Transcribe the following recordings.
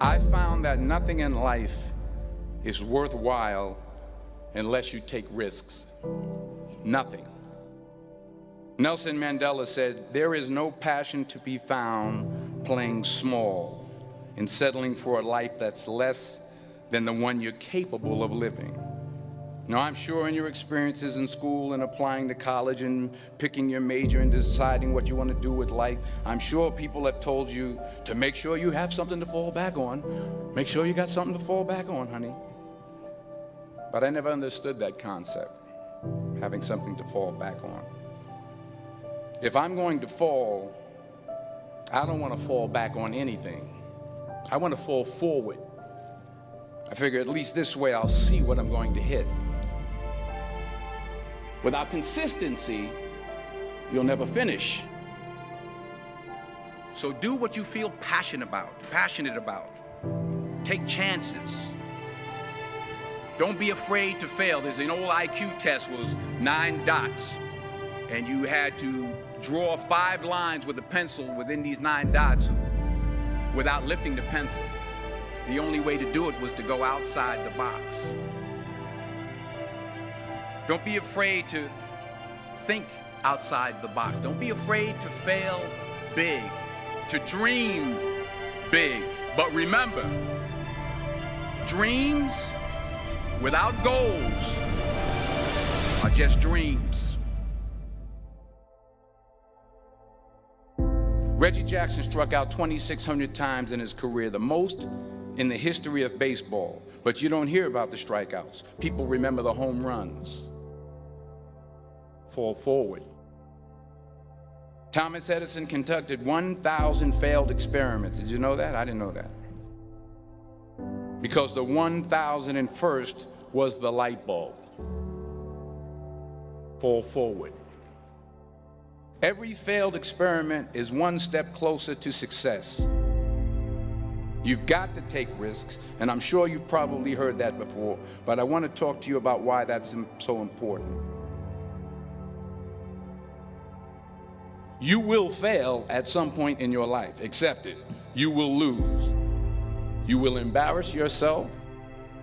I found that nothing in life is worthwhile unless you take risks. Nothing. Nelson Mandela said, "There is no passion to be found playing small and settling for a life that's less than the one you're capable of living." Now, I'm sure in your experiences in school and applying to college and picking your major and deciding what you want to do with life, I'm sure people have told you to make sure you have something to fall back on. Make sure you got something to fall back on, honey. But I never understood that concept, having something to fall back on. If I'm going to fall, I don't want to fall back on anything. I want to fall forward. I figure at least this way I'll see what I'm going to hit. Without consistency, you'll never finish. So do what you feel passionate about. Take chances. Don't be afraid to fail. There's an old IQ test, was 9 dots, and you had to draw 5 lines with a pencil within these 9 dots without lifting the pencil. The only way to do it was to go outside the box. Don't be afraid to think outside the box. Don't be afraid to fail big, to dream big. But remember, dreams without goals are just dreams. Reggie Jackson struck out 2,600 times in his career, the most in the history of baseball. But you don't hear about the strikeouts. People remember the home runs. Fall forward. Thomas Edison conducted 1,000 failed experiments. Did you know that? I didn't know that. Because the 1,001st was the light bulb. Fall forward. Every failed experiment is one step closer to success. You've got to take risks, and I'm sure you've probably heard that before, but I want to talk to you about why that's so important. You will fail at some point in your life. Accept it. You will lose. You will embarrass yourself.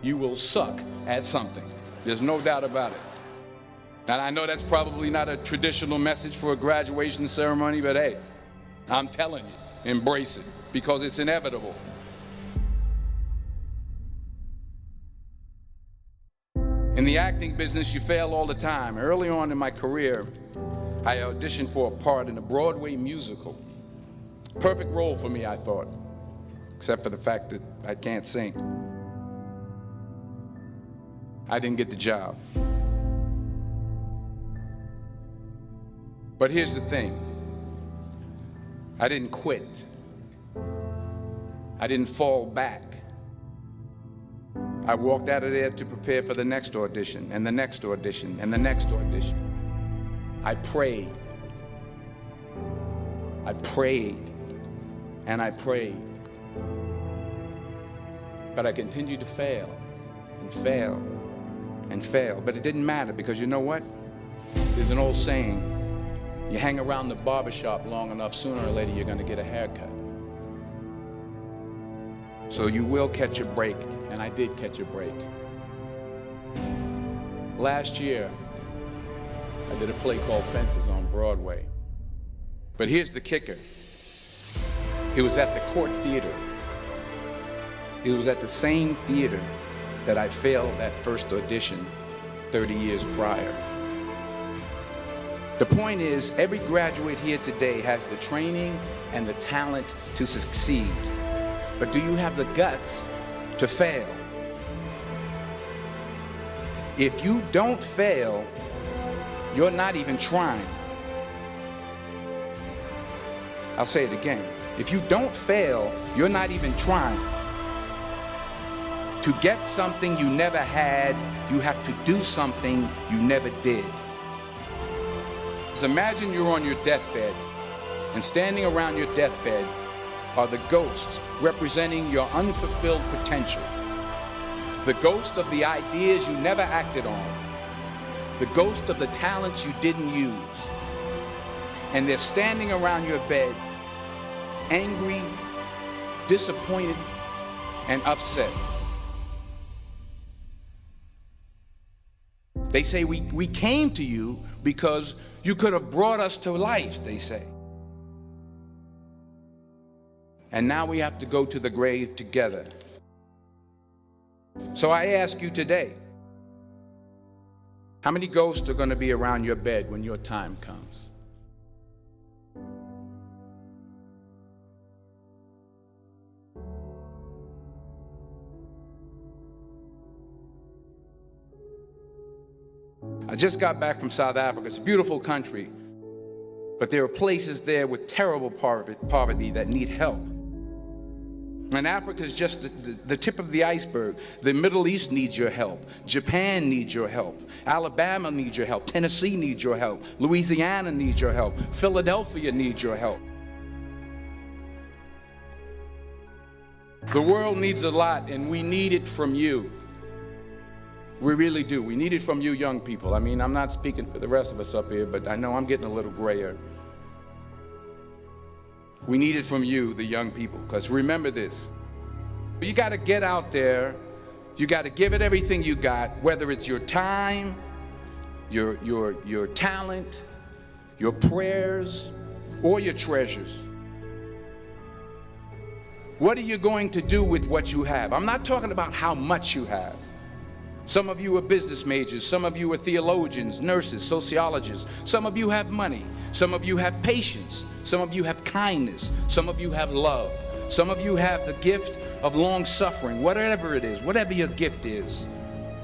You will suck at something. There's no doubt about it. And I know that's probably not a traditional message for a graduation ceremony, but hey, I'm telling you, embrace it, because it's inevitable. In the acting business, you fail all the time. Early on in my career, I auditioned for a part in a Broadway musical. Perfect role for me, I thought, except for the fact that I can't sing. I didn't get the job. But here's the thing. I didn't quit. I didn't fall back. I walked out of there to prepare for the next audition, and the next audition, and the next audition. I prayed. I prayed. And I prayed. But I continued to fail and fail and fail. But it didn't matter, because you know what? There's an old saying, you hang around the barbershop long enough, sooner or later you're going to get a haircut. So you will catch a break, and I did catch a break. Last year, I did a play called Fences on Broadway. But here's the kicker. It was at the Court Theater. It was at the same theater that I failed that first audition 30 years prior. The point is, every graduate here today has the training and the talent to succeed. But do you have the guts to fail? If you don't fail, you're not even trying. I'll say it again. If you don't fail, you're not even trying. To get something you never had, you have to do something you never did. So imagine you're on your deathbed, and standing around your deathbed are the ghosts representing your unfulfilled potential. The ghost of the ideas you never acted on. The ghost of the talents you didn't use. And they're standing around your bed, angry, disappointed, and upset. They say we came to you because you could have brought us to life, they say. And now we have to go to the grave together. So I ask you today, how many ghosts are going to be around your bed when your time comes? I just got back from South Africa. It's a beautiful country, but there are places there with terrible poverty that need help. And Africa is just the tip of the iceberg. The Middle East needs your help. Japan needs your help. Alabama needs your help. Tennessee needs your help. Louisiana needs your help. Philadelphia needs your help. The world needs a lot, and we need it from you. We really do. We need it from you young people. I mean, I'm not speaking for the rest of us up here, but I know I'm getting a little grayer. We need it from you, the young people, because remember this. You got to get out there. You got to give it everything you got, whether it's your time, your talent, your prayers, or your treasures. What are you going to do with what you have? I'm not talking about how much you have. Some of you are business majors, some of you are theologians, nurses, sociologists. Some of you have money, some of you have patience, some of you have kindness, some of you have love, some of you have the gift of long suffering. Whatever it is, whatever your gift is,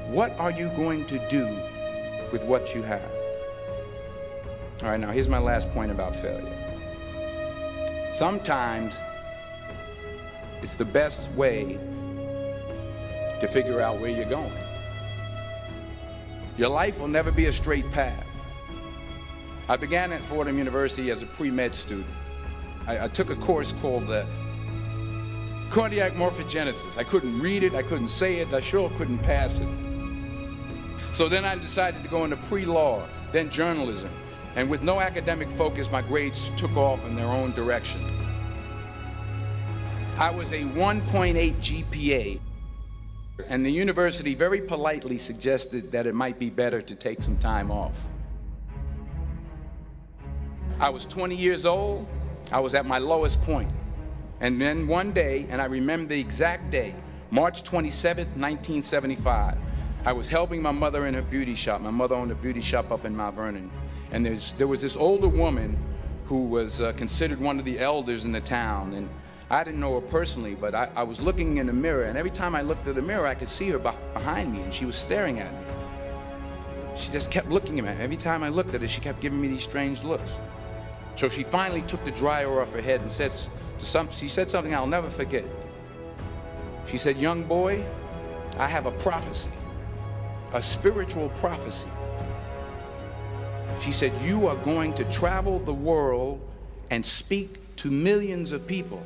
what are you going to do with what you have? All right, now here's my last point about failure. Sometimes it's the best way to figure out where you're going. Your life will never be a straight path. I began at Fordham University as a pre-med student. I took a course called cardiac morphogenesis. I couldn't read it, I couldn't say it, I sure couldn't pass it. So then I decided to go into pre-law, then journalism. And with no academic focus, my grades took off in their own direction. I was a 1.8 GPA. And the university very politely suggested that it might be better to take some time off. I was 20 years old. I was at my lowest point. And then one day, and I remember the exact day, March 27th, 1975, I was helping my mother in her beauty shop. My mother owned a beauty shop up in Mount Vernon. And there was this older woman who was considered one of the elders in the town. And I didn't know her personally, but I was looking in the mirror, and every time I looked at the mirror, I could see her behind me, and she was staring at me. She just kept looking at me. Every time I looked at her, she kept giving me these strange looks. So she finally took the dryer off her head and she said something I'll never forget. She said, "Young boy, I have a prophecy, a spiritual prophecy." She said, "You are going to travel the world and speak to millions of people."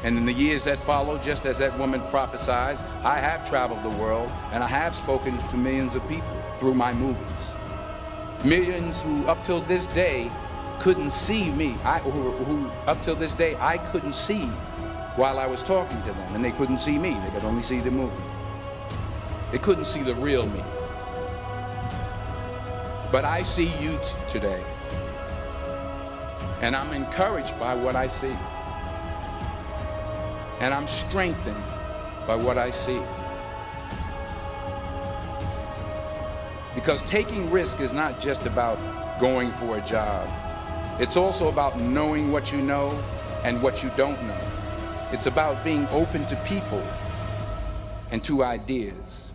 And in the years that followed, just as that woman prophesied, I have traveled the world and I have spoken to millions of people through my movies. Millions who up till this day couldn't see me, who up till this day I couldn't see while I was talking to them, and they couldn't see me, they could only see the movie. They couldn't see the real me. But I see you today, and I'm encouraged by what I see. And I'm strengthened by what I see. Because taking risk is not just about going for a job. It's also about knowing what you know and what you don't know. It's about being open to people and to ideas.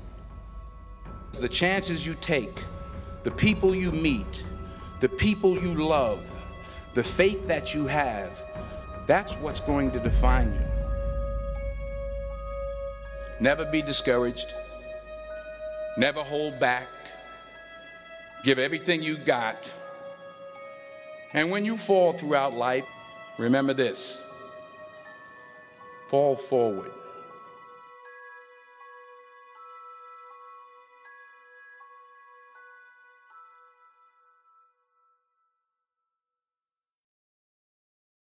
The chances you take, the people you meet, the people you love, the faith that you have, that's what's going to define you. Never be discouraged. Never hold back. Give everything you got. And when you fall throughout life, remember this: fall forward.